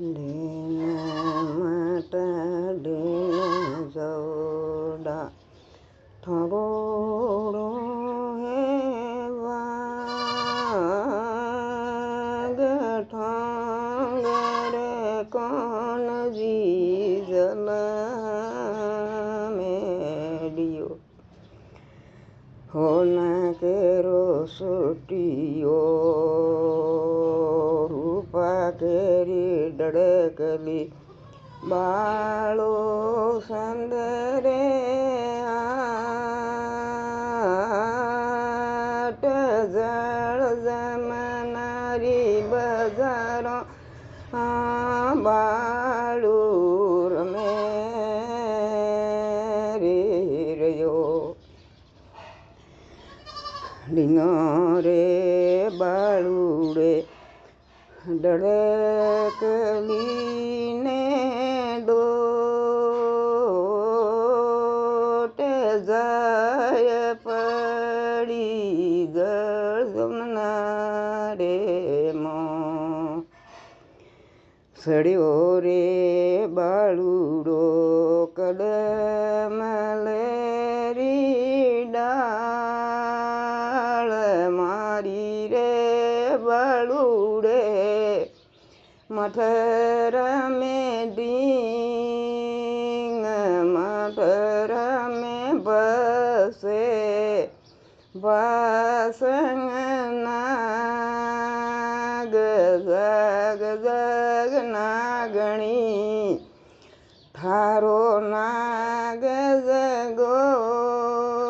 ઢીન માતા ઢીન જવડા ઠગોડો હે વાગ ઠંગરે કોનજી જલ મેડિયો હોના કેરો સુટિયો રૂપા કેરી ડડકલી બાળો સંદરે આટ જળ જમનારી બજારો બાળુર મેરી રહ્યો ડીનો રે બાળુડે ડળકલીને ડોટે જાય પડી જળ જમનારે મોં સડ્યો રે બાળુડો કદમ લેરી ડાળ મારી રે બાળુડે મઠર મેં ડીંગ મઠર મેં બસે વાસંગ નાગ જગ જગ નાગણી થારો નાગ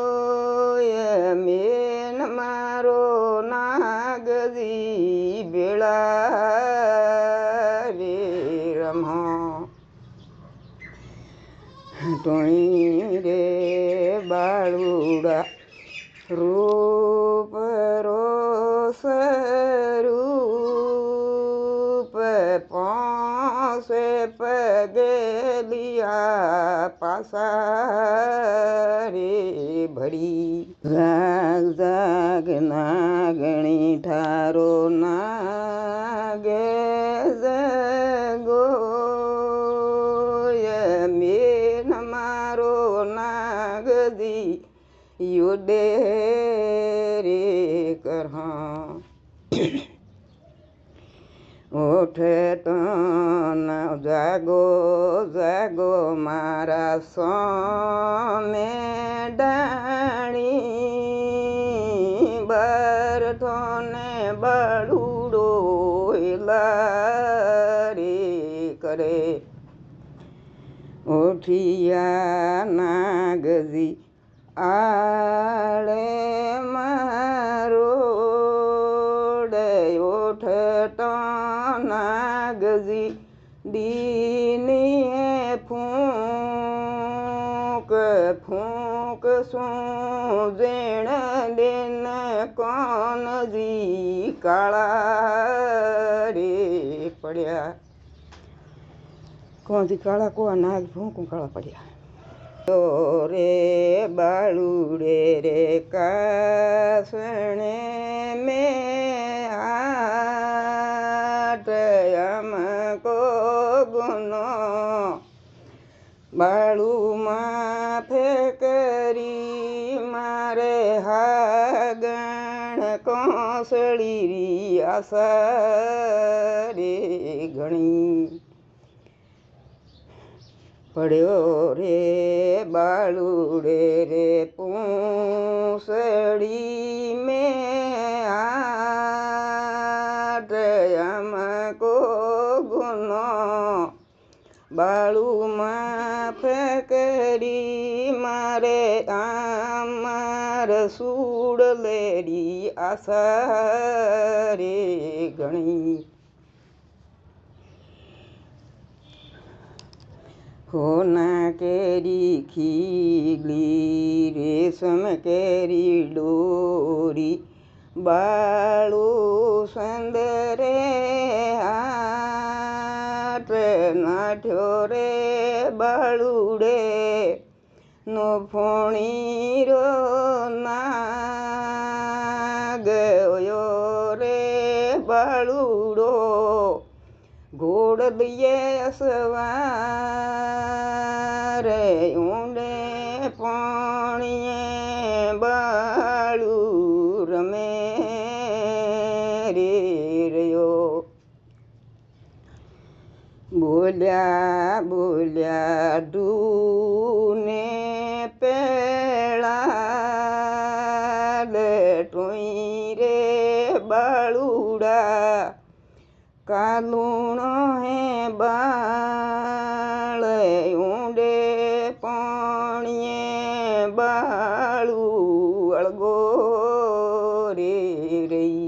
જગોય મેન મારો નાગજી બેળા રે રમો ટોણી રે બાળુડા રૂપ રોસ રૂપ પાંસે પગેલિયા પાસા રે ભળી જાગ જાગ નાગણી ઠારો નાગે જગોય મેન મારો નાગજી યુડે રે કરહા ઓઠે તો જાગો જાગો મારા સોમે ડાણી બરઠો ને બળુડો લારી કરે ઓઠિયા નાગજી આળે મારો ઓઠ નાગજી દીની ફૂંક ફૂંક શું જેણ દેન કોનજી કાળા રે પડ્યા કોનજી કાળા કો નાગ ફૂંક કાળા પડ્યા રે બાળુડે રે કાસણે મેં આટ અમકો ગુનો બાળુમાં ફેકરી મારે હાગણ કોસળી આશા રે ઘણી પડ્યો રે બાળુડે રે પૂંસળી મેં આટ અમકો ગુનો બાળુમાં ફેકરી મારે આમાર સૂડ લેરી આશા રે ઘણી હોના કેરી ખીલી રેશમ કેરી ડોરી બાળુ સંદરે આટ નાઠ્યો રે બાળુડે નો ફોણીરો નાગ રે બાળુડો ઘોડલીએ સવારે ઊંડે પાણીએ બાળું રમે રે રહ્યો. બોલ્યા બોલ્યા ધૂને પેળા ટોઈ રે બાળુડા કાલુણો હે